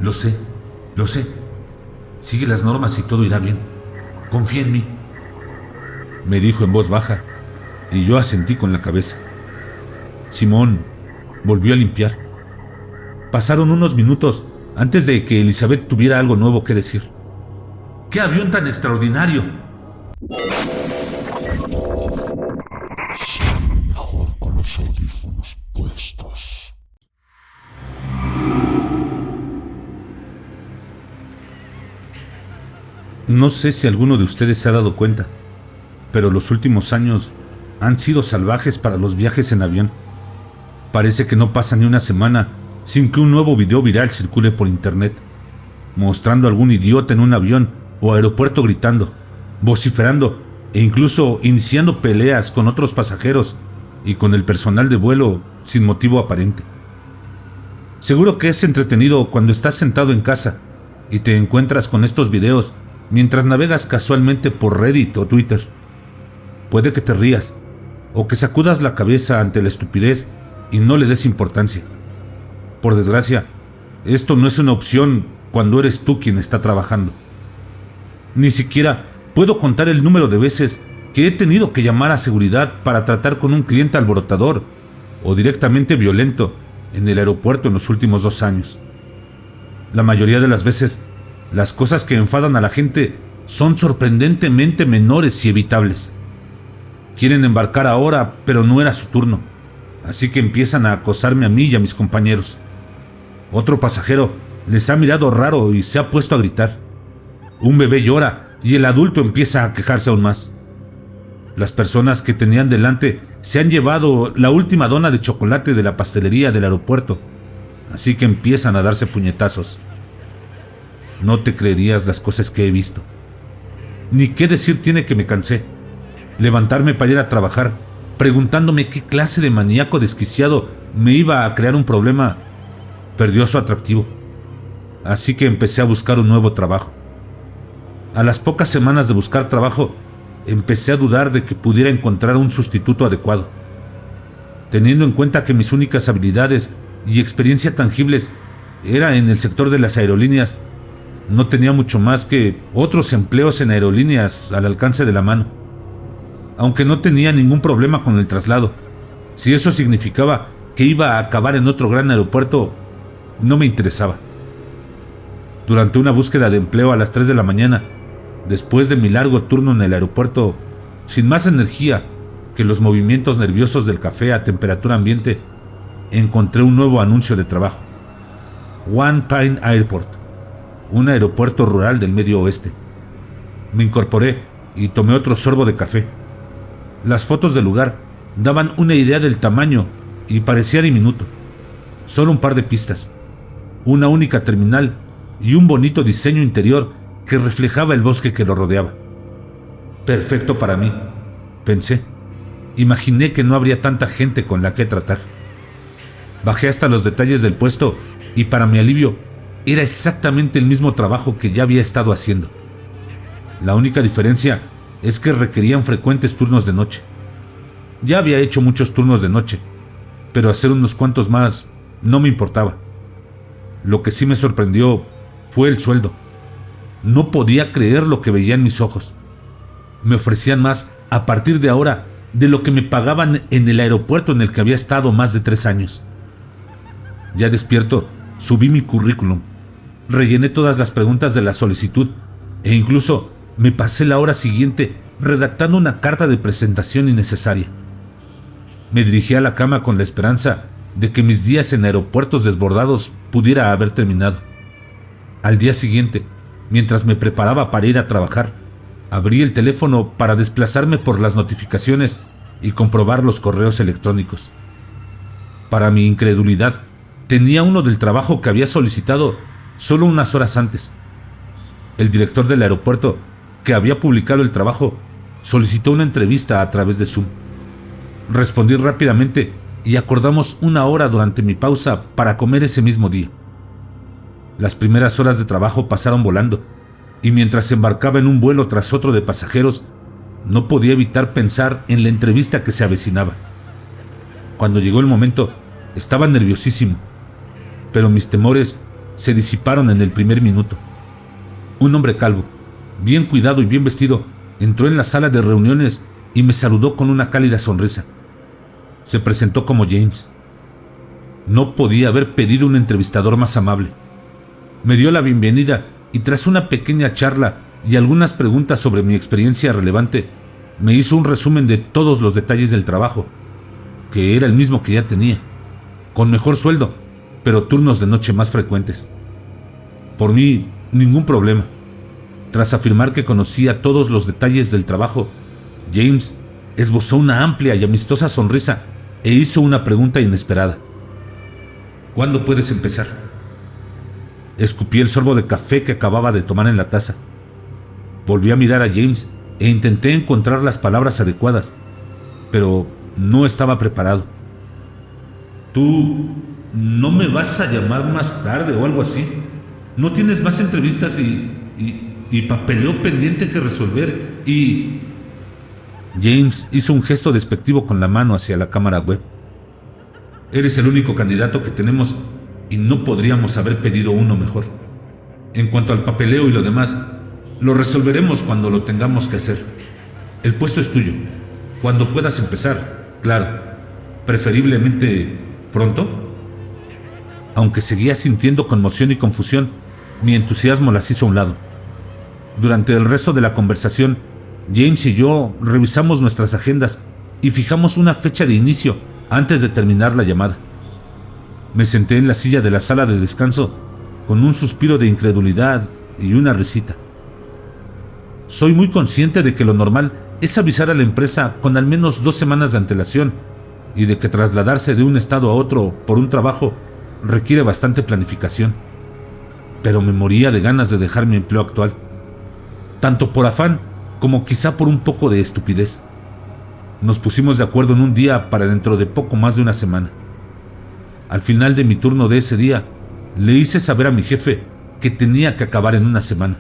Lo sé, lo sé. Sigue las normas y todo irá bien. Confía en mí, me dijo en voz baja, y yo asentí con la cabeza. Simón volvió a limpiar. Pasaron unos minutos antes de que Elizabeth tuviera algo nuevo que decir. ¡Qué avión tan extraordinario! Mejor con los audífonos puestos. No sé si alguno de ustedes se ha dado cuenta, pero los últimos años han sido salvajes para los viajes en avión. Parece que no pasa ni una semana sin que un nuevo video viral circule por internet, mostrando a algún idiota en un avión o aeropuerto gritando, vociferando e incluso iniciando peleas con otros pasajeros y con el personal de vuelo sin motivo aparente. Seguro que es entretenido cuando estás sentado en casa y te encuentras con estos videos mientras navegas casualmente por Reddit o Twitter. Puede que te rías o que sacudas la cabeza ante la estupidez y no le des importancia. Por desgracia, esto no es una opción cuando eres tú quien está trabajando. Ni siquiera puedo contar el número de veces que he tenido que llamar a seguridad para tratar con un cliente alborotador o directamente violento en el aeropuerto en los últimos 2 años. La mayoría de las veces, las cosas que enfadan a la gente son sorprendentemente menores y evitables. Quieren embarcar ahora, pero no era su turno, así que empiezan a acosarme a mí y a mis compañeros. Otro pasajero les ha mirado raro y se ha puesto a gritar. Un bebé llora y el adulto empieza a quejarse aún más. Las personas que tenían delante se han llevado la última dona de chocolate de la pastelería del aeropuerto, así que empiezan a darse puñetazos. No te creerías las cosas que he visto. Ni qué decir tiene que me cansé. Levantarme para ir a trabajar, preguntándome qué clase de maníaco desquiciado me iba a crear un problema, perdió su atractivo. Así que empecé a buscar un nuevo trabajo. A las pocas semanas de buscar trabajo, empecé a dudar de que pudiera encontrar un sustituto adecuado. Teniendo en cuenta que mis únicas habilidades y experiencia tangibles era en el sector de las aerolíneas, no tenía mucho más que otros empleos en aerolíneas al alcance de la mano. Aunque no tenía ningún problema con el traslado, si eso significaba que iba a acabar en otro gran aeropuerto, no me interesaba. Durante una búsqueda de empleo a las 3 de la mañana, después de mi largo turno en el aeropuerto, sin más energía que los movimientos nerviosos del café a temperatura ambiente, encontré un nuevo anuncio de trabajo. One Pine Airport, un aeropuerto rural del Medio Oeste. Me incorporé y tomé otro sorbo de café. Las fotos del lugar daban una idea del tamaño y parecía diminuto. Solo un par de pistas, una única terminal y un bonito diseño interior que reflejaba el bosque que lo rodeaba. Perfecto para mí, pensé. Imaginé que no habría tanta gente con la que tratar. Bajé hasta los detalles del puesto y, para mi alivio, era exactamente el mismo trabajo que ya había estado haciendo. La única diferencia es que requerían frecuentes turnos de noche. Ya había hecho muchos turnos de noche, pero hacer unos cuantos más no me importaba. Lo que sí me sorprendió fue el sueldo. No podía creer lo que veía en mis ojos. Me ofrecían más a partir de ahora de lo que me pagaban en el aeropuerto en el que había estado más de 3 años. Ya despierto, subí mi currículum, rellené todas las preguntas de la solicitud e incluso me pasé la hora siguiente redactando una carta de presentación innecesaria. Me dirigí a la cama con la esperanza de que mis días en aeropuertos desbordados pudiera haber terminado. Al día siguiente, mientras me preparaba para ir a trabajar, abrí el teléfono para desplazarme por las notificaciones y comprobar los correos electrónicos. Para mi incredulidad, tenía uno del trabajo que había solicitado solo unas horas antes. El director del aeropuerto, que había publicado el trabajo, solicitó una entrevista a través de Zoom. Respondí rápidamente y acordamos una hora durante mi pausa para comer ese mismo día. Las primeras horas de trabajo pasaron volando, y mientras embarcaba en un vuelo tras otro de pasajeros, no podía evitar pensar en la entrevista que se avecinaba. Cuando llegó el momento, estaba nerviosísimo, pero mis temores se disiparon en el primer minuto. Un hombre calvo, bien cuidado y bien vestido, entró en la sala de reuniones y me saludó con una cálida sonrisa. Se presentó como James. No podía haber pedido un entrevistador más amable. Me dio la bienvenida y tras una pequeña charla y algunas preguntas sobre mi experiencia relevante, me hizo un resumen de todos los detalles del trabajo, que era el mismo que ya tenía, con mejor sueldo, pero turnos de noche más frecuentes. Por mí, ningún problema. Tras afirmar que conocía todos los detalles del trabajo, James esbozó una amplia y amistosa sonrisa e hizo una pregunta inesperada. ¿Cuándo puedes empezar? Escupí el sorbo de café que acababa de tomar en la taza. Volví a mirar a James e intenté encontrar las palabras adecuadas, pero no estaba preparado. ¿Tú no me vas a llamar más tarde o algo así? ¿No tienes más entrevistas y papeleo pendiente que resolver? James hizo un gesto despectivo con la mano hacia la cámara web. Eres el único candidato que tenemos y no podríamos haber pedido uno mejor. En cuanto al papeleo y lo demás, lo resolveremos cuando lo tengamos que hacer. El puesto es tuyo. Cuando puedas empezar, claro. Preferiblemente pronto. Aunque seguía sintiendo conmoción y confusión, mi entusiasmo las hizo a un lado. Durante el resto de la conversación, James y yo revisamos nuestras agendas y fijamos una fecha de inicio antes de terminar la llamada. Me senté en la silla de la sala de descanso con un suspiro de incredulidad y una risita. Soy muy consciente de que lo normal es avisar a la empresa con al menos 2 semanas de antelación y de que trasladarse de un estado a otro por un trabajo requiere bastante planificación. Pero me moría de ganas de dejar mi empleo actual, tanto por afán como quizá por un poco de estupidez. Nos pusimos de acuerdo en un día para dentro de poco más de una semana. Al final de mi turno de ese día, le hice saber a mi jefe que tenía que acabar en una semana.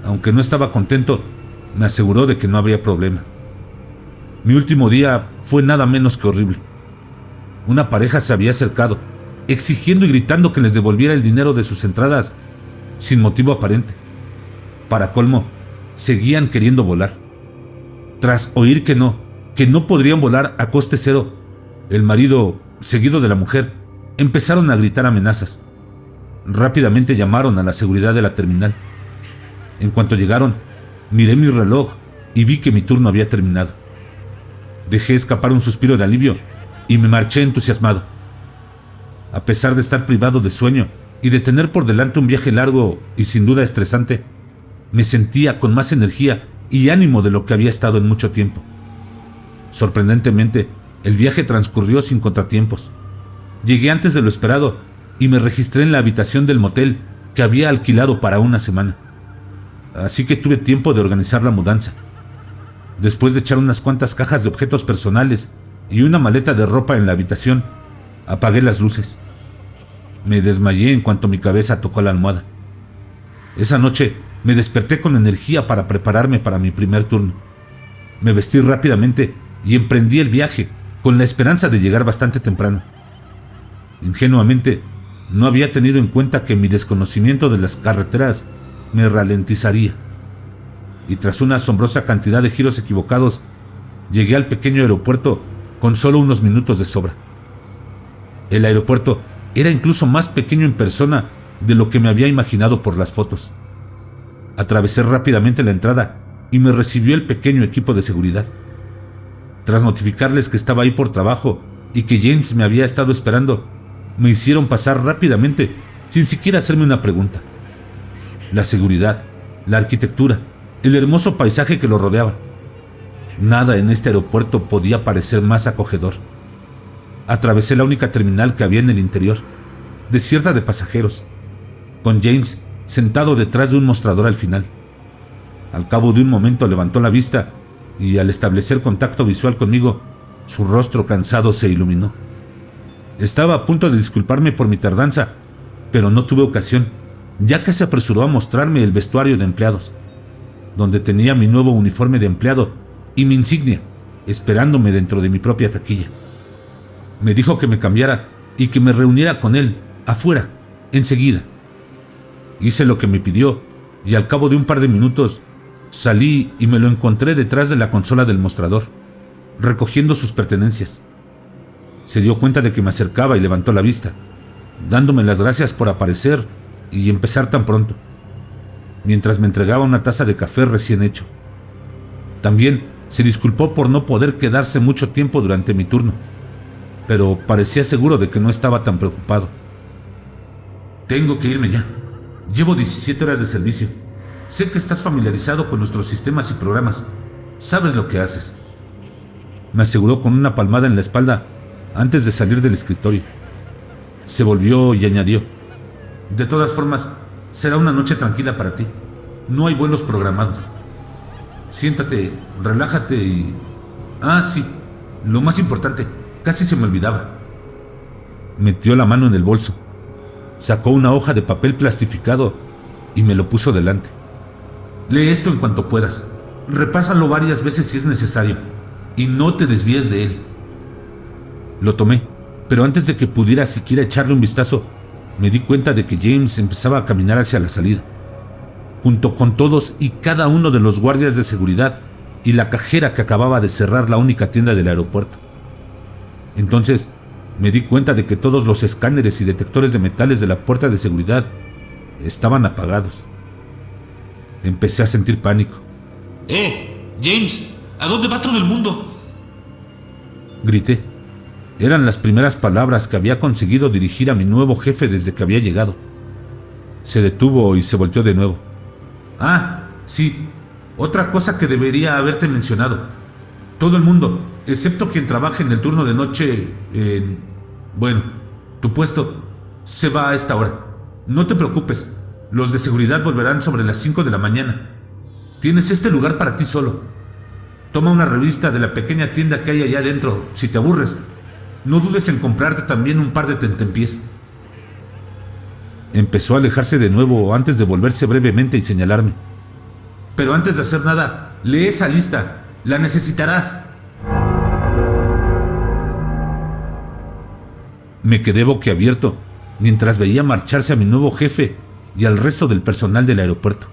Aunque no estaba contento, me aseguró de que no habría problema. Mi último día fue nada menos que horrible. Una pareja se había acercado, exigiendo y gritando que les devolviera el dinero de sus entradas, sin motivo aparente. Para colmo, seguían queriendo volar. Tras oír que no podrían volar a coste cero, el marido, seguido de la mujer, empezaron a gritar amenazas. Rápidamente llamaron a la seguridad de la terminal. En cuanto llegaron, miré mi reloj y vi que mi turno había terminado. Dejé escapar un suspiro de alivio y me marché entusiasmado. A pesar de estar privado de sueño y de tener por delante un viaje largo y sin duda estresante, me sentía con más energía y ánimo de lo que había estado en mucho tiempo. Sorprendentemente, el viaje transcurrió sin contratiempos. Llegué antes de lo esperado y me registré en la habitación del motel que había alquilado para una semana. Así que tuve tiempo de organizar la mudanza. Después de echar unas cuantas cajas de objetos personales y una maleta de ropa en la habitación, apagué las luces. Me desmayé en cuanto mi cabeza tocó la almohada. Esa noche me desperté con energía para prepararme para mi primer turno. Me vestí rápidamente y emprendí el viaje con la esperanza de llegar bastante temprano. Ingenuamente, no había tenido en cuenta que mi desconocimiento de las carreteras me ralentizaría. Y tras una asombrosa cantidad de giros equivocados, llegué al pequeño aeropuerto con solo unos minutos de sobra. El aeropuerto era incluso más pequeño en persona de lo que me había imaginado por las fotos. Atravesé rápidamente la entrada y me recibió el pequeño equipo de seguridad. Tras notificarles que estaba ahí por trabajo y que James me había estado esperando, me hicieron pasar rápidamente sin siquiera hacerme una pregunta. La seguridad, la arquitectura, el hermoso paisaje que lo rodeaba. Nada en este aeropuerto podía parecer más acogedor. Atravesé la única terminal que había en el interior, desierta de pasajeros, con James sentado detrás de un mostrador al final. Al cabo de un momento levantó la vista y al establecer contacto visual conmigo, su rostro cansado se iluminó. Estaba a punto de disculparme por mi tardanza, pero no tuve ocasión, ya que se apresuró a mostrarme el vestuario de empleados, donde tenía mi nuevo uniforme de empleado y mi insignia, esperándome dentro de mi propia taquilla. Me dijo que me cambiara y que me reuniera con él, afuera, enseguida, Hice lo que me pidió y al cabo de un par de minutos salí y me lo encontré detrás de la consola del mostrador, recogiendo sus pertenencias. Se dio cuenta de que me acercaba y levantó la vista, dándome las gracias por aparecer y empezar tan pronto, mientras me entregaba una taza de café recién hecho. También se disculpó por no poder quedarse mucho tiempo durante mi turno, pero parecía seguro de que no estaba tan preocupado. Tengo que irme ya. Llevo 17 horas de servicio. Sé que estás familiarizado con nuestros sistemas y programas. Sabes lo que haces, me aseguró con una palmada en la espalda antes de salir del escritorio. Se volvió y añadió: de todas formas, será una noche tranquila para ti. No hay vuelos programados. Siéntate, relájate y... Ah, sí, lo más importante, casi se me olvidaba. Metió la mano en el bolso, sacó una hoja de papel plastificado y me lo puso delante. Lee esto en cuanto puedas. Repásalo varias veces si es necesario y no te desvíes de él. Lo tomé, pero antes de que pudiera siquiera echarle un vistazo, me di cuenta de que James empezaba a caminar hacia la salida, junto con todos y cada uno de los guardias de seguridad y la cajera que acababa de cerrar la única tienda del aeropuerto. Entonces me di cuenta de que todos los escáneres y detectores de metales de la puerta de seguridad estaban apagados. Empecé a sentir pánico. James, ¿a dónde va todo el mundo?, grité. Eran las primeras palabras que había conseguido dirigir a mi nuevo jefe desde que había llegado. Se detuvo y se volteó de nuevo. Ah, sí, otra cosa que debería haberte mencionado. Todo el mundo, excepto quien trabaja en el turno de noche, bueno, tu puesto, se va a esta hora. No te preocupes, los de seguridad volverán sobre las 5 de la mañana. Tienes este lugar para ti solo. Toma una revista de la pequeña tienda que hay allá adentro, si te aburres. No dudes en comprarte también un par de tentempiés. Empezó a alejarse de nuevo antes de volverse brevemente y señalarme. Pero antes de hacer nada, lee esa lista. La necesitarás. Me quedé boquiabierto mientras veía marcharse a mi nuevo jefe y al resto del personal del aeropuerto.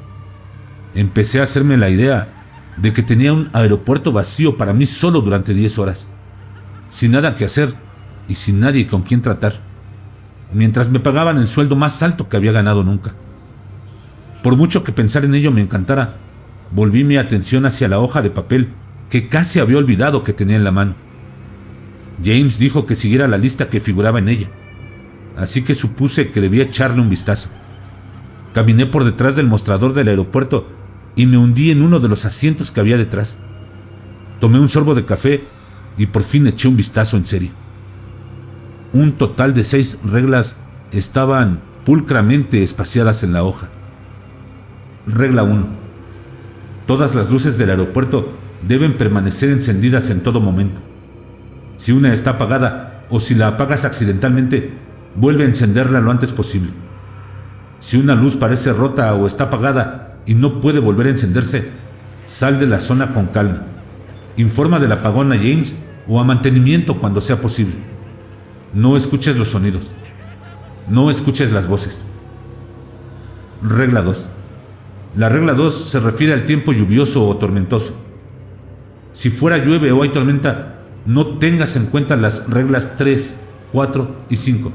Empecé a hacerme la idea de que tenía un aeropuerto vacío para mí solo durante 10 horas, sin nada que hacer y sin nadie con quien tratar, mientras me pagaban el sueldo más alto que había ganado nunca. Por mucho que pensar en ello me encantara, volví mi atención hacia la hoja de papel que casi había olvidado que tenía en la mano. James dijo que siguiera la lista que figuraba en ella, así que supuse que debía echarle un vistazo. Caminé por detrás del mostrador del aeropuerto y me hundí en uno de los asientos que había detrás. Tomé un sorbo de café y por fin eché un vistazo en serio. Un total de 6 reglas estaban pulcramente espaciadas en la hoja. Regla 1. Todas las luces del aeropuerto deben permanecer encendidas en todo momento. Si una está apagada o si la apagas accidentalmente, vuelve a encenderla lo antes posible. Si una luz parece rota o está apagada y no puede volver a encenderse, sal de la zona con calma. Informa del apagón a James o a mantenimiento cuando sea posible. No escuches los sonidos. No escuches las voces. Regla 2. La regla 2 se refiere al tiempo lluvioso o tormentoso. Si fuera llueve o hay tormenta, no tengas en cuenta las reglas 3, 4 y 5.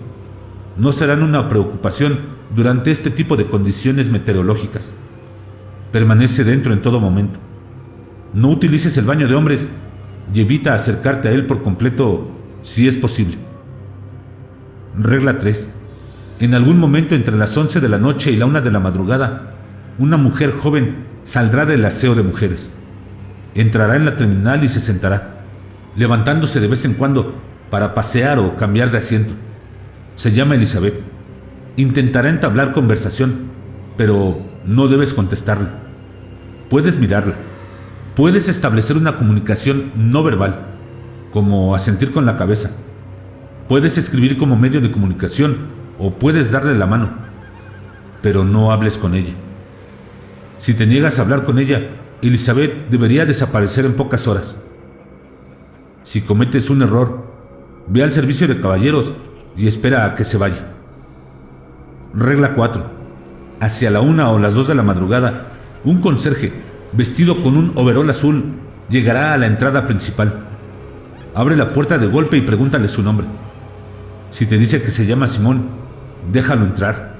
No serán una preocupación durante este tipo de condiciones meteorológicas. Permanece dentro en todo momento. No utilices el baño de hombres y evita acercarte a él por completo si es posible. Regla 3. En algún momento entre las 11 de la noche y la 1 de la madrugada, una mujer joven saldrá del aseo de mujeres. Entrará en la terminal y se sentará, levantándose de vez en cuando para pasear o cambiar de asiento. Se llama Elizabeth. Intentará entablar conversación, pero no debes contestarle. Puedes mirarla. Puedes establecer una comunicación no verbal, como asentir con la cabeza. Puedes escribir como medio de comunicación o puedes darle la mano, pero no hables con ella. Si te niegas a hablar con ella, Elizabeth debería desaparecer en pocas horas. Si cometes un error, ve al servicio de caballeros y espera a que se vaya. Regla 4. Hacia la 1 o las 2 de la madrugada, un conserje, vestido con un overol azul, llegará a la entrada principal. Abre la puerta de golpe y pregúntale su nombre. Si te dice que se llama Simón, déjalo entrar.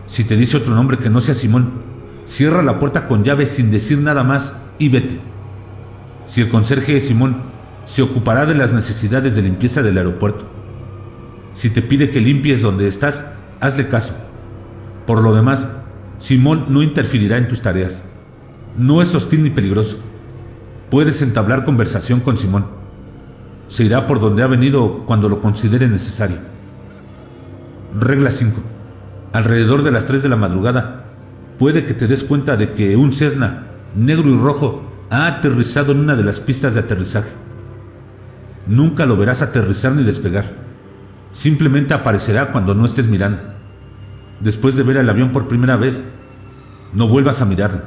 Si te dice otro nombre que no sea Simón, cierra la puerta con llave sin decir nada más y vete. Si el conserje es Simón, se ocupará de las necesidades de limpieza del aeropuerto. Si te pide que limpies donde estás, hazle caso. Por lo demás, Simón no interferirá en tus tareas. No es hostil ni peligroso. Puedes entablar conversación con Simón. Se irá por donde ha venido cuando lo considere necesario. Regla 5. Alrededor de las 3 de la madrugada, puede que te des cuenta de que un Cessna negro y rojo ha aterrizado en una de las pistas de aterrizaje. Nunca lo verás aterrizar ni despegar. Simplemente aparecerá cuando no estés mirando. Después de ver el avión por primera vez, no vuelvas a mirarlo.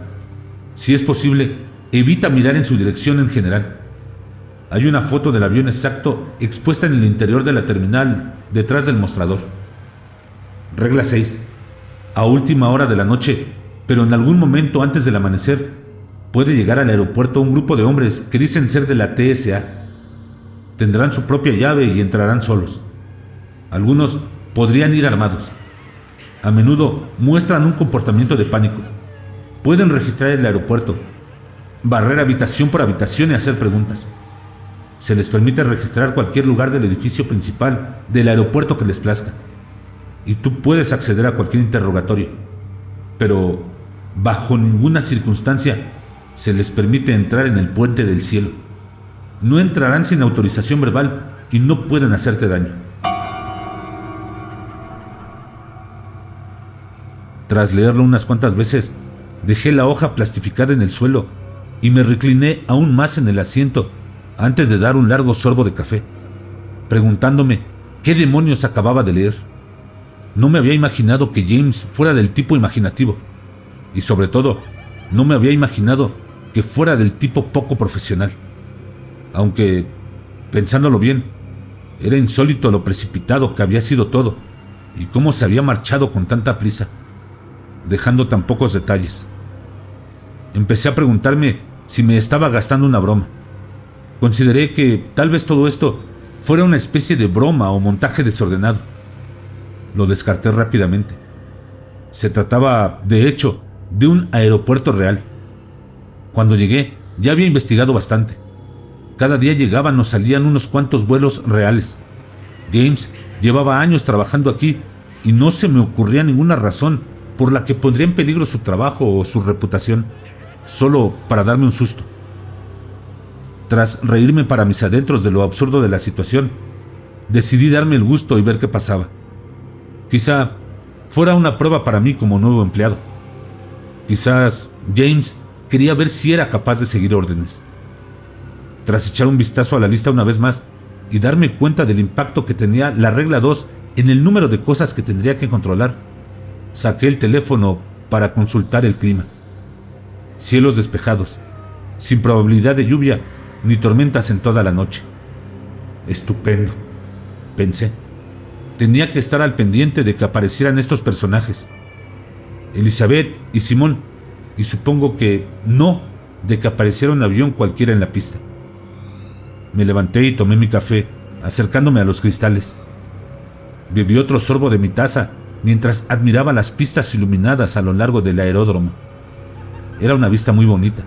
Si es posible, evita mirar en su dirección en general. Hay una foto del avión exacto expuesta en el interior de la terminal, detrás del mostrador. Regla 6. A última hora de la noche, pero en algún momento antes del amanecer, puede llegar al aeropuerto un grupo de hombres que dicen ser de la TSA. Tendrán su propia llave y entrarán solos. Algunos podrían ir armados. A menudo muestran un comportamiento de pánico. Pueden registrar el aeropuerto, barrer habitación por habitación y hacer preguntas. Se les permite registrar cualquier lugar del edificio principal del aeropuerto que les plazca. Y tú puedes acceder a cualquier interrogatorio. Pero bajo ninguna circunstancia se les permite entrar en el puente del cielo. No entrarán sin autorización verbal y no pueden hacerte daño. Tras leerlo unas cuantas veces, dejé la hoja plastificada en el suelo y me recliné aún más en el asiento antes de dar un largo sorbo de café, preguntándome qué demonios acababa de leer. No me había imaginado que James fuera del tipo imaginativo, y sobre todo, no me había imaginado que fuera del tipo poco profesional. Aunque, pensándolo bien, era insólito lo precipitado que había sido todo, y cómo se había marchado con tanta prisa, dejando tan pocos detalles. Empecé a preguntarme si me estaba gastando una broma. Consideré que tal vez todo esto fuera una especie de broma o montaje desordenado. Lo descarté rápidamente. Se trataba, de hecho, de un aeropuerto real. Cuando llegué, ya había investigado bastante. Cada día llegaban o salían unos cuantos vuelos reales. James llevaba años trabajando aquí y no se me ocurría ninguna razón por la que pondría en peligro su trabajo o su reputación, solo para darme un susto. Tras reírme para mis adentros de lo absurdo de la situación, decidí darme el gusto y ver qué pasaba. Quizá fuera una prueba para mí como nuevo empleado. Quizás James quería ver si era capaz de seguir órdenes. Tras echar un vistazo a la lista una vez más y darme cuenta del impacto que tenía la regla 2 en el número de cosas que tendría que controlar, saqué el teléfono para consultar el clima. Cielos despejados, sin probabilidad de lluvia ni tormentas en toda la noche. Estupendo, pensé. Tenía que estar al pendiente de que aparecieran estos personajes, Elizabeth y Simón, y supongo que no de que apareciera un avión cualquiera en la pista. Me levanté y tomé mi café, acercándome a los cristales. Bebí otro sorbo de mi taza mientras admiraba las pistas iluminadas a lo largo del aeródromo. Era una vista muy bonita.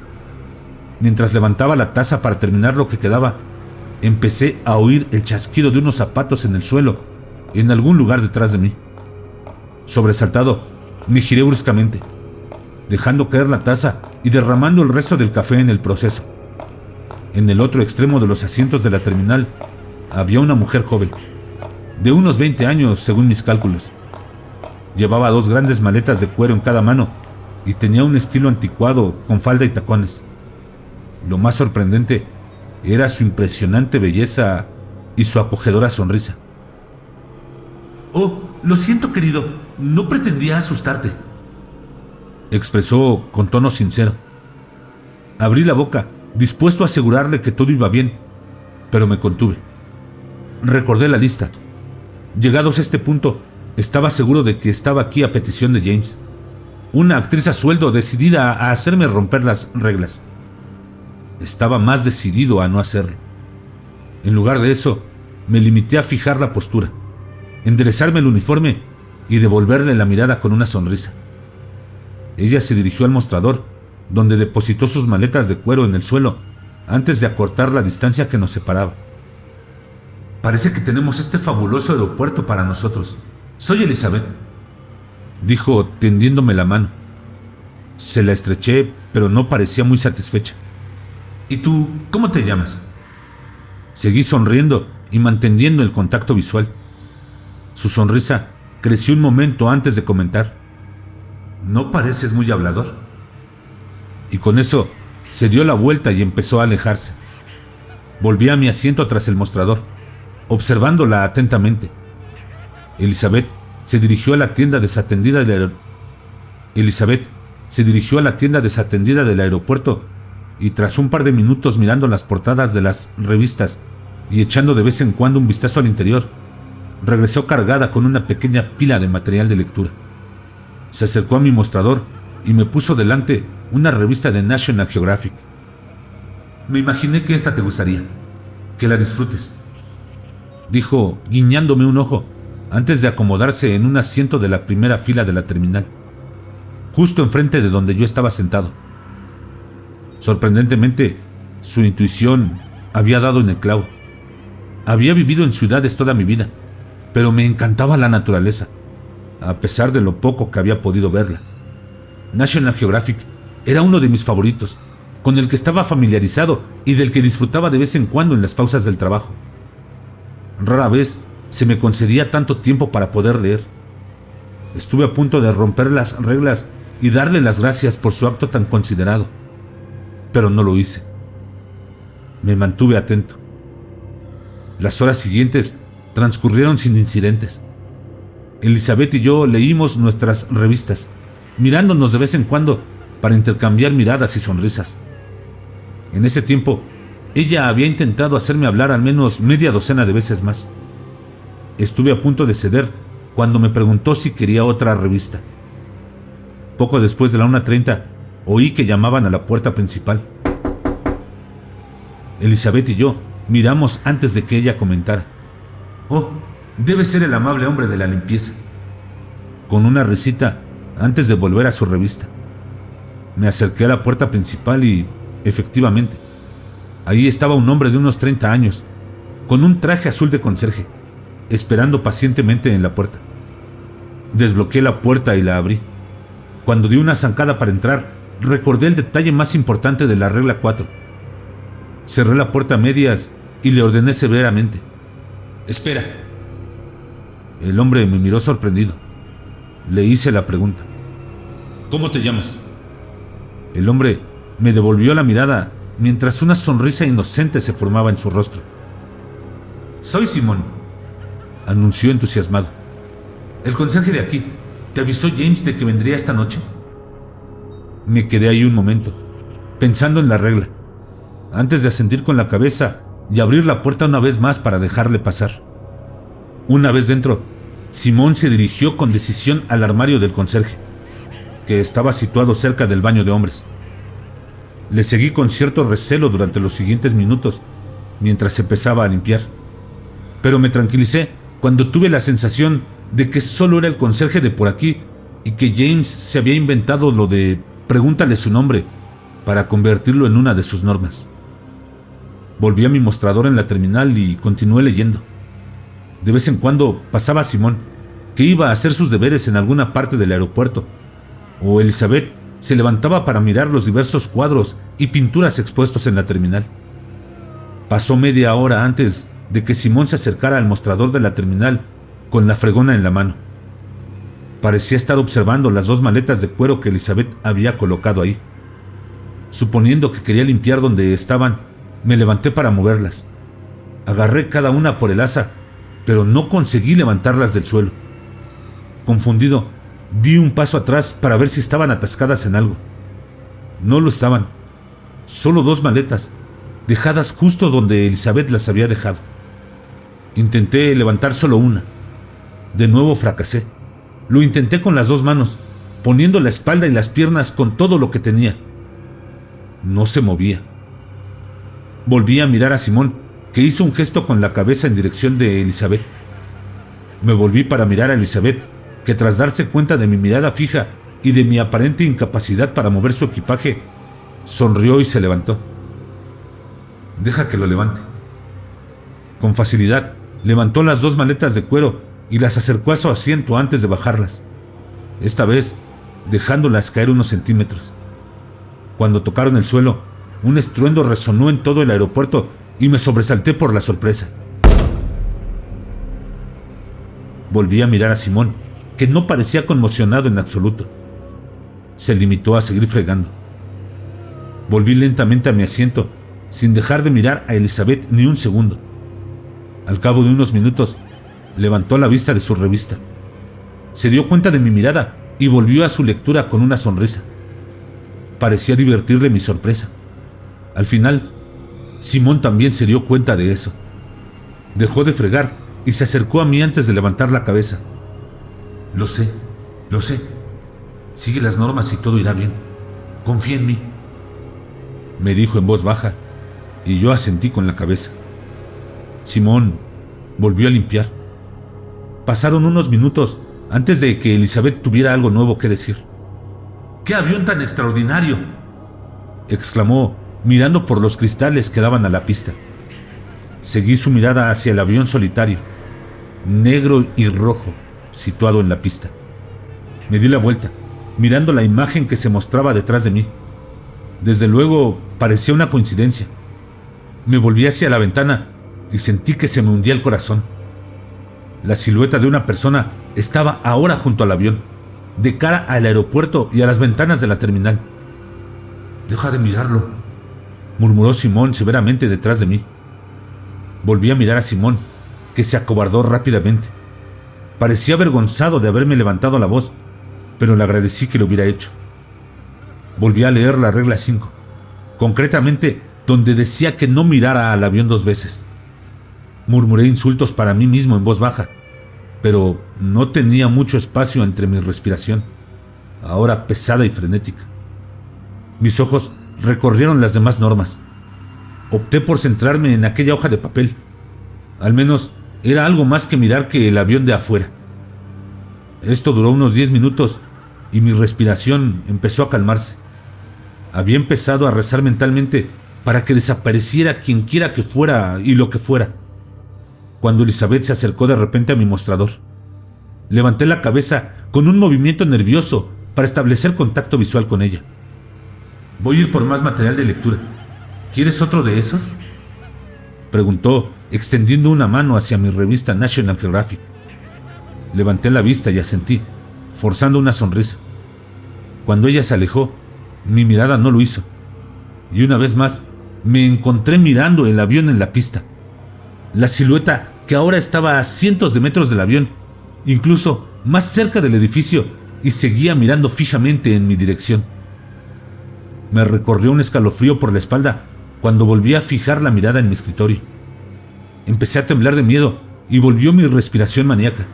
Mientras levantaba la taza para terminar lo que quedaba, empecé a oír el chasquido de unos zapatos en el suelo, en algún lugar detrás de mí. Sobresaltado, me giré bruscamente, dejando caer la taza y derramando el resto del café en el proceso. En el otro extremo de los asientos de la terminal había una mujer joven, de unos 20 años según mis cálculos. Llevaba 2 grandes maletas de cuero en cada mano y tenía un estilo anticuado con falda y tacones. Lo más sorprendente era su impresionante belleza y su acogedora sonrisa. «Oh, lo siento, querido, no pretendía asustarte», expresó con tono sincero. Abrí la boca, dispuesto a asegurarle que todo iba bien, pero me contuve. Recordé la lista. Llegados a este punto, estaba seguro de que estaba aquí a petición de James. una actriz a sueldo decidida a hacerme romper las reglas. Estaba más decidido a no hacerlo. En lugar de eso, me limité a fijar la postura, enderezarme el uniforme y devolverle la mirada con una sonrisa. Ella se dirigió al mostrador, donde depositó sus maletas de cuero en el suelo antes de acortar la distancia que nos separaba. Parece que tenemos este fabuloso aeropuerto para nosotros. Soy Elizabeth, dijo tendiéndome la mano. Se la estreché, pero no parecía muy satisfecha. ¿Y tú, cómo te llamas? Seguí sonriendo y manteniendo el contacto visual. Su sonrisa creció un momento antes de comentar: no pareces muy hablador. Y con eso se dio la vuelta y empezó a alejarse. Volví a mi asiento tras el mostrador, observándola atentamente. Elizabeth se dirigió a la tienda desatendida del aeropuerto y tras un par de minutos mirando las portadas de las revistas y echando de vez en cuando un vistazo al interior, regresó cargada con una pequeña pila de material de lectura. Se acercó a mi mostrador y me puso delante una revista de National Geographic. Me imaginé que esta te gustaría, que la disfrutes, dijo guiñándome un ojo antes de acomodarse en un asiento de la primera fila de la terminal, justo enfrente de donde yo estaba sentado. Sorprendentemente, su intuición había dado en el clavo. Había vivido en ciudades toda mi vida, pero me encantaba la naturaleza, a pesar de lo poco que había podido verla. National Geographic era uno de mis favoritos, con el que estaba familiarizado y del que disfrutaba de vez en cuando en las pausas del trabajo. Rara vez se me concedía tanto tiempo para poder leer. Estuve a punto de romper las reglas y darle las gracias por su acto tan considerado, pero no lo hice. Me mantuve atento. Las horas siguientes transcurrieron sin incidentes. Elizabeth y yo leímos nuestras revistas, mirándonos de vez en cuando para intercambiar miradas y sonrisas. En ese tiempo, ella había intentado hacerme hablar al menos media docena de veces más. Estuve a punto de ceder cuando me preguntó si quería otra revista. Poco después de la 1:30, oí que llamaban a la puerta principal. Elizabeth y yo miramos antes de que ella comentara: «Oh, debe ser el amable hombre de la limpieza», con una risita antes de volver a su revista. Me acerqué a la puerta principal y, efectivamente, ahí estaba un hombre de unos 30 años, con un traje azul de conserje, esperando pacientemente en la puerta. Desbloqueé la puerta y la abrí. Cuando di una zancada para entrar, recordé el detalle más importante de la regla 4. Cerré la puerta a medias y le ordené severamente: «Espera». El hombre me miró sorprendido. Le hice la pregunta: «¿Cómo te llamas?». El hombre me devolvió la mirada mientras una sonrisa inocente se formaba en su rostro. «Soy Simón», anunció entusiasmado. «El conserje de aquí. ¿Te avisó James de que vendría esta noche?». Me quedé ahí un momento, pensando en la regla, antes de asentir con la cabeza y abrir la puerta una vez más para dejarle pasar. Una vez dentro, Simón se dirigió con decisión al armario del conserje, que estaba situado cerca del baño de hombres. Le seguí con cierto recelo durante los siguientes minutos, mientras empezaba a limpiar, pero me tranquilicé cuando tuve la sensación de que solo era el conserje de por aquí y que James se había inventado lo de «pregúntale su nombre» para convertirlo en una de sus normas. Volví a mi mostrador en la terminal y continué leyendo. De vez en cuando pasaba a Simón, que iba a hacer sus deberes en alguna parte del aeropuerto, o Elizabeth se levantaba para mirar los diversos cuadros y pinturas expuestos en la terminal. Pasó media hora antes de que Simón se acercara al mostrador de la terminal con la fregona en la mano. Parecía estar observando las 2 maletas de cuero que Elizabeth había colocado ahí. Suponiendo que quería limpiar donde estaban, me levanté para moverlas. Agarré cada una por el asa, pero no conseguí levantarlas del suelo. Confundido, di un paso atrás para ver si estaban atascadas en algo. No lo estaban. Solo 2 maletas, dejadas justo donde Elizabeth las había dejado. Intenté levantar solo una. De nuevo fracasé. Lo intenté con las 2 manos, poniendo la espalda y las piernas con todo lo que tenía. No se movía. Volví a mirar a Simón, que hizo un gesto con la cabeza en dirección de Elizabeth. Me volví para mirar a Elizabeth, que tras darse cuenta de mi mirada fija y de mi aparente incapacidad para mover su equipaje, sonrió y se levantó. «Deja que lo levante». Con facilidad, levantó las 2 maletas de cuero y las acercó a su asiento antes de bajarlas, esta vez dejándolas caer unos centímetros. Cuando tocaron el suelo, un estruendo resonó en todo el aeropuerto y me sobresalté por la sorpresa. Volví a mirar a Simón, que no parecía conmocionado en absoluto. Se limitó a seguir fregando. Volví lentamente a mi asiento, sin dejar de mirar a Elizabeth ni un segundo. Al cabo de unos minutos, levantó la vista de su revista. Se dio cuenta de mi mirada y volvió a su lectura con una sonrisa. Parecía divertirle mi sorpresa. Al final, Simón también se dio cuenta de eso. Dejó de fregar y se acercó a mí antes de levantar la cabeza. Lo sé. Sigue las normas y todo irá bien. Confía en mí», me dijo en voz baja, y yo asentí con la cabeza. Simón volvió a limpiar. Pasaron unos minutos antes de que Elizabeth tuviera algo nuevo que decir. «¡Qué avión tan extraordinario!», exclamó, mirando por los cristales que daban a la pista. Seguí su mirada hacia el avión solitario, negro y rojo, situado en la pista. Me di la vuelta, mirando la imagen que se mostraba detrás de mí. Desde luego, parecía una coincidencia. Me volví hacia la ventana y sentí que se me hundía el corazón. La silueta de una persona estaba ahora junto al avión, de cara al aeropuerto y a las ventanas de la terminal. «Deja de mirarlo», murmuró Simón severamente detrás de mí. Volví a mirar a Simón, que se acobardó rápidamente. Parecía avergonzado de haberme levantado la voz, pero le agradecí que lo hubiera hecho. Volví a leer la regla 5, concretamente donde decía que no mirara al avión 2 veces. Murmuré insultos para mí mismo en voz baja, pero no tenía mucho espacio entre mi respiración, ahora pesada y frenética. Mis ojos recorrieron las demás normas. Opté por centrarme en aquella hoja de papel. Al menos era algo más que mirar que el avión de afuera. Esto duró unos 10 minutos y mi respiración empezó a calmarse. Había empezado a rezar mentalmente para que desapareciera quien quiera que fuera y lo que fuera, cuando Elizabeth se acercó de repente a mi mostrador. Levanté la cabeza con un movimiento nervioso para establecer contacto visual con ella. «Voy a ir por más material de lectura. ¿Quieres otro de esos?», preguntó, extendiendo una mano hacia mi revista National Geographic. Levanté la vista y asentí, forzando una sonrisa. Cuando ella se alejó, mi mirada no lo hizo, y una vez más me encontré mirando el avión en la pista. La silueta que ahora estaba a cientos de metros del avión, incluso más cerca del edificio, y seguía mirando fijamente en mi dirección. Me recorrió un escalofrío por la espalda cuando volví a fijar la mirada en mi escritorio. Empecé a temblar de miedo y volvió mi respiración maníaca.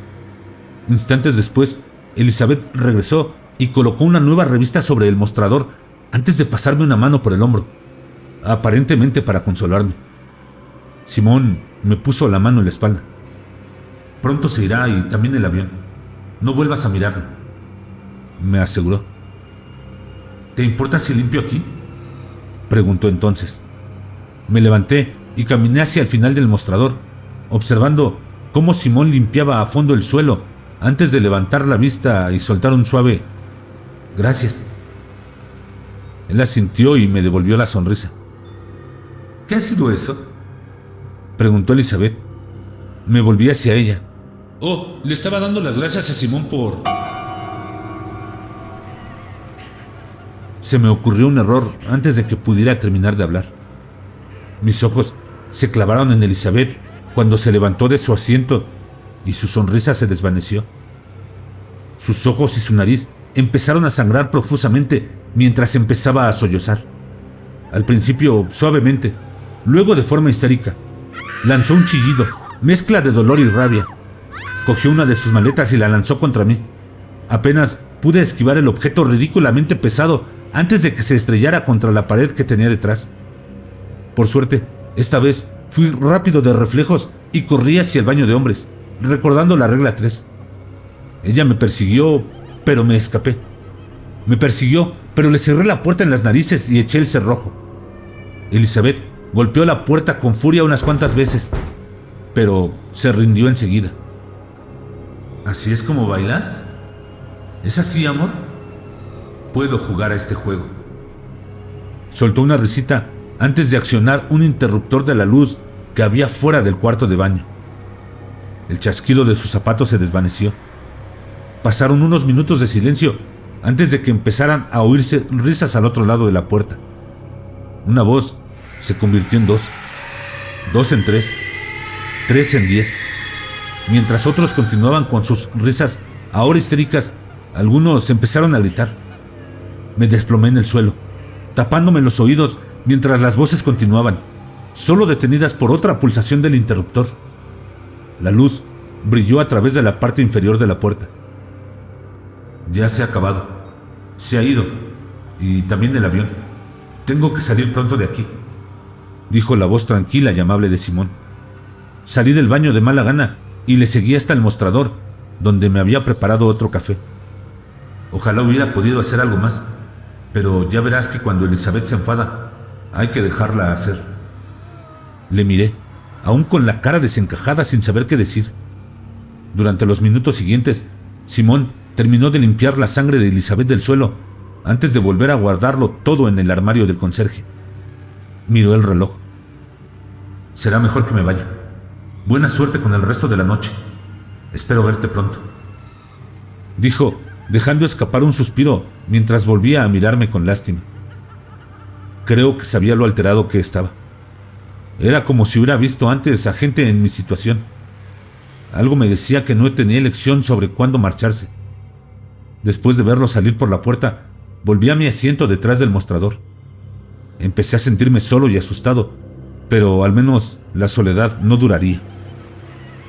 Instantes después, Elizabeth regresó y colocó una nueva revista sobre el mostrador antes de pasarme una mano por el hombro, aparentemente para consolarme. Simón me puso la mano en la espalda. «Pronto se irá y también el avión. No vuelvas a mirarlo», me aseguró. «¿Te importa si limpio aquí?», preguntó entonces. Me levanté y caminé hacia el final del mostrador, observando cómo Simón limpiaba a fondo el suelo antes de levantar la vista y soltar un suave «Gracias». Él asintió y me devolvió la sonrisa. «¿Qué ha sido eso?», preguntó Elizabeth. Me volví hacia ella. «Oh, le estaba dando las gracias a Simón por...». Se me ocurrió un error antes de que pudiera terminar de hablar. Mis ojos se clavaron en Elizabeth cuando se levantó de su asiento y su sonrisa se desvaneció. Sus ojos y su nariz empezaron a sangrar profusamente mientras empezaba a sollozar. Al principio suavemente, luego de forma histérica. Lanzó un chillido, mezcla de dolor y rabia. Cogió una de sus maletas y la lanzó contra mí. Apenas pude esquivar el objeto ridículamente pesado antes de que se estrellara contra la pared que tenía detrás. Por suerte, esta vez fui rápido de reflejos y corrí hacia el baño de hombres, recordando la regla 3. Ella me persiguió, pero me escapé. Me persiguió, pero le cerré la puerta en las narices y eché el cerrojo. Elizabeth golpeó la puerta con furia unas cuantas veces, pero se rindió enseguida. ¿Así es como bailas? ¿Es así, amor? Puedo jugar a este juego. Soltó una risita antes de accionar un interruptor de la luz que había fuera del cuarto de baño. El chasquido de sus zapatos se desvaneció. Pasaron unos minutos de silencio antes de que empezaran a oírse risas al otro lado de la puerta. Una voz se convirtió en 2, 2 en 3, 3 en 10. Mientras otros continuaban con sus risas, ahora histéricas, algunos empezaron a gritar. Me desplomé en el suelo, tapándome los oídos mientras las voces continuaban, solo detenidas por otra pulsación del interruptor. La luz brilló a través de la parte inferior de la puerta. Ya se ha acabado. Se ha ido. Y también el avión. Tengo que salir pronto de aquí, dijo la voz tranquila y amable de Simón. Salí del baño de mala gana y le seguí hasta el mostrador, donde me había preparado otro café. Ojalá hubiera podido hacer algo más, pero ya verás que cuando Elizabeth se enfada, hay que dejarla hacer. Le miré, aún con la cara desencajada sin saber qué decir. Durante los minutos siguientes, Simón terminó de limpiar la sangre de Elizabeth del suelo antes de volver a guardarlo todo en el armario del conserje. Miró el reloj. Será mejor que me vaya. Buena suerte con el resto de la noche. Espero verte pronto, dijo, dejando escapar un suspiro mientras volvía a mirarme con lástima. Creo que sabía lo alterado que estaba. Era como si hubiera visto antes a gente en mi situación. Algo me decía que no tenía elección sobre cuándo marcharse. Después de verlo salir por la puerta, volví a mi asiento detrás del mostrador. Empecé a sentirme solo y asustado, pero al menos la soledad no duraría.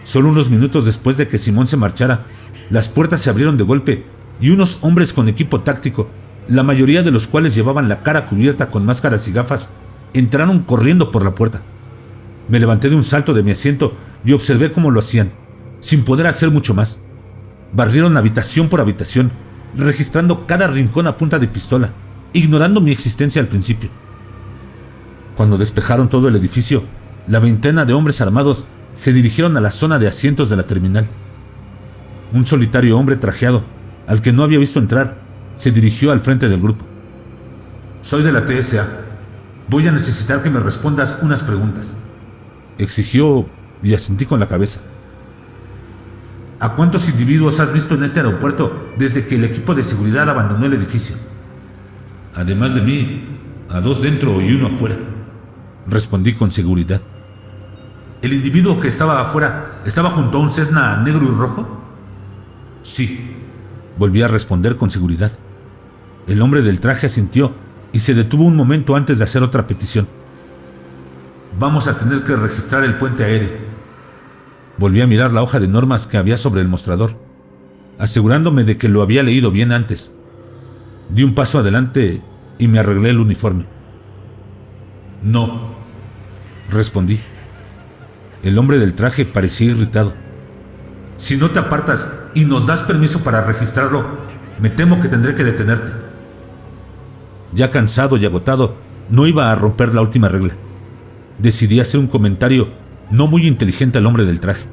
Solo unos minutos después de que Simón se marchara, las puertas se abrieron de golpe y unos hombres con equipo táctico, la mayoría de los cuales llevaban la cara cubierta con máscaras y gafas, entraron corriendo por la puerta. Me levanté de un salto de mi asiento y observé cómo lo hacían, sin poder hacer mucho más. Barrieron habitación por habitación, registrando cada rincón a punta de pistola, ignorando mi existencia al principio. Cuando despejaron todo el edificio, la veintena de hombres armados se dirigieron a la zona de asientos de la terminal. Un solitario hombre trajeado, al que no había visto entrar, se dirigió al frente del grupo. Soy de la TSA. Voy a necesitar que me respondas unas preguntas, exigió, y asentí con la cabeza. ¿A cuántos individuos has visto en este aeropuerto desde que el equipo de seguridad abandonó el edificio? Además de mí, a 2 dentro y 1 afuera, respondí con seguridad. ¿El individuo que estaba afuera estaba junto a un Cessna negro y rojo? Sí, volví a responder con seguridad. El hombre del traje asintió y se detuvo un momento antes de hacer otra petición. Vamos a tener que registrar el puente aéreo. Volví a mirar la hoja de normas que había sobre el mostrador, asegurándome de que lo había leído bien antes. Di un paso adelante y me arreglé el uniforme. No, respondí. El hombre del traje parecía irritado. Si no te apartas y nos das permiso para registrarlo, me temo que tendré que detenerte. Ya cansado y agotado, no iba a romper la última regla. Decidí hacer un comentario no muy inteligente al hombre del traje.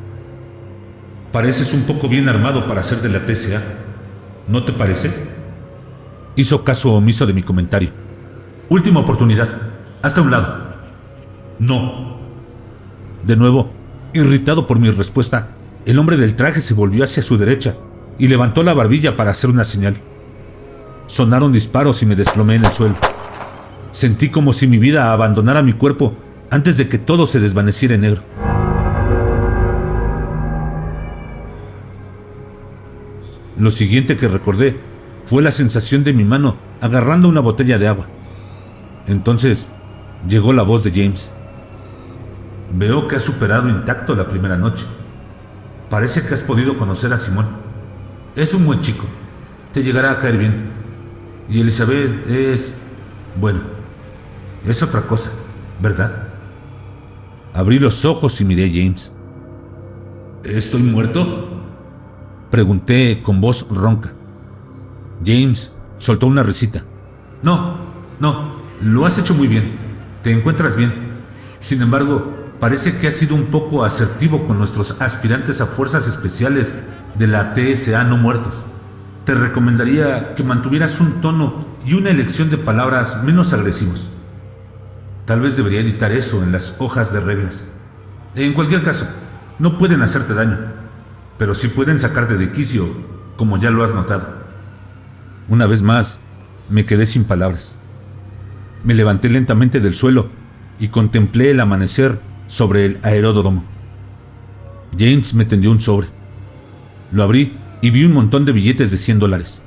Pareces un poco bien armado para ser de la TSA, ¿no te parece? Hizo caso omiso de mi comentario. Última oportunidad, hazte a un lado. No. De nuevo, irritado por mi respuesta, el hombre del traje se volvió hacia su derecha y levantó la barbilla para hacer una señal. Sonaron disparos y me desplomé en el suelo. Sentí como si mi vida abandonara mi cuerpo antes de que todo se desvaneciera en negro. Lo siguiente que recordé fue la sensación de mi mano agarrando una botella de agua. Entonces llegó la voz de James. Veo que has superado intacto la primera noche. Parece que has podido conocer a Simón. Es un buen chico. te llegará a caer bien. Y Elizabeth es... bueno, es otra cosa, ¿verdad? Abrí los ojos y miré a James. ¿Estoy muerto?, pregunté con voz ronca. James soltó una risita. No, lo has hecho muy bien. Te encuentras bien. Sin embargo, parece que has sido un poco asertivo con nuestros aspirantes a fuerzas especiales de la TSA no muertos. Te recomendaría que mantuvieras un tono y una elección de palabras menos agresivos. Tal vez debería editar eso en las hojas de reglas. En cualquier caso, no pueden hacerte daño, pero sí pueden sacarte de quicio, como ya lo has notado. Una vez más, me quedé sin palabras. Me levanté lentamente del suelo y contemplé el amanecer sobre el aeródromo. James me tendió un sobre. Lo abrí y vi un montón de billetes de $100.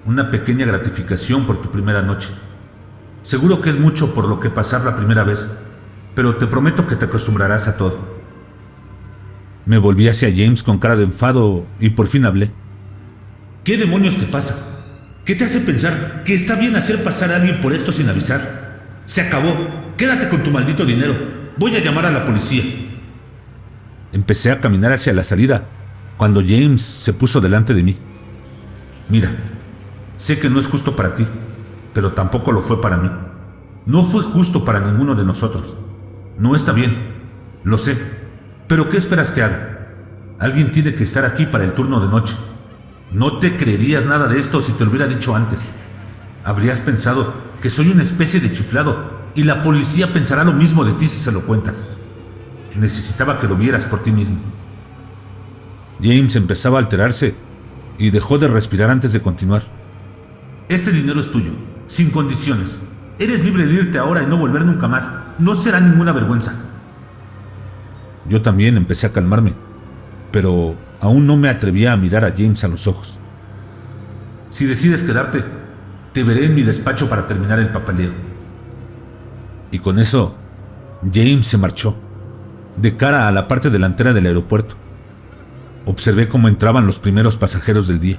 Una pequeña gratificación por tu primera noche. Seguro que es mucho por lo que pasar la primera vez, pero te prometo que te acostumbrarás a todo. Me volví hacia James con cara de enfado y por fin hablé. ¿Qué demonios te pasa? ¿Qué te hace pensar que está bien hacer pasar a alguien por esto sin avisar? Se acabó. Quédate con tu maldito dinero. Voy a llamar a la policía. Empecé a caminar hacia la salida cuando James se puso delante de mí. Mira, sé que no es justo para ti, pero tampoco lo fue para mí. No fue justo para ninguno de nosotros. No está bien, lo sé, pero ¿qué esperas que haga? Alguien tiene que estar aquí para el turno de noche. No te creerías nada de esto si te lo hubiera dicho antes. Habrías pensado que soy una especie de chiflado y la policía pensará lo mismo de ti si se lo cuentas. Necesitaba que lo vieras por ti mismo. James empezaba a alterarse y dejó de respirar antes de continuar. Este dinero es tuyo, sin condiciones. Eres libre de irte ahora y no volver nunca más. No será ninguna vergüenza. Yo también empecé a calmarme, pero aún no me atrevía a mirar a James a los ojos. Si decides quedarte, te veré en mi despacho para terminar el papeleo. Y con eso, James se marchó, de cara a la parte delantera del aeropuerto. Observé cómo entraban los primeros pasajeros del día.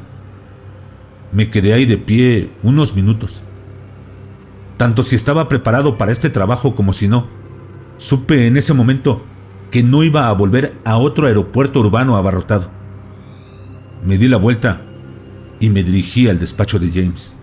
Me quedé ahí de pie unos minutos. Tanto si estaba preparado para este trabajo como si no, supe en ese momento que no iba a volver a otro aeropuerto urbano abarrotado. Me di la vuelta y me dirigí al despacho de James.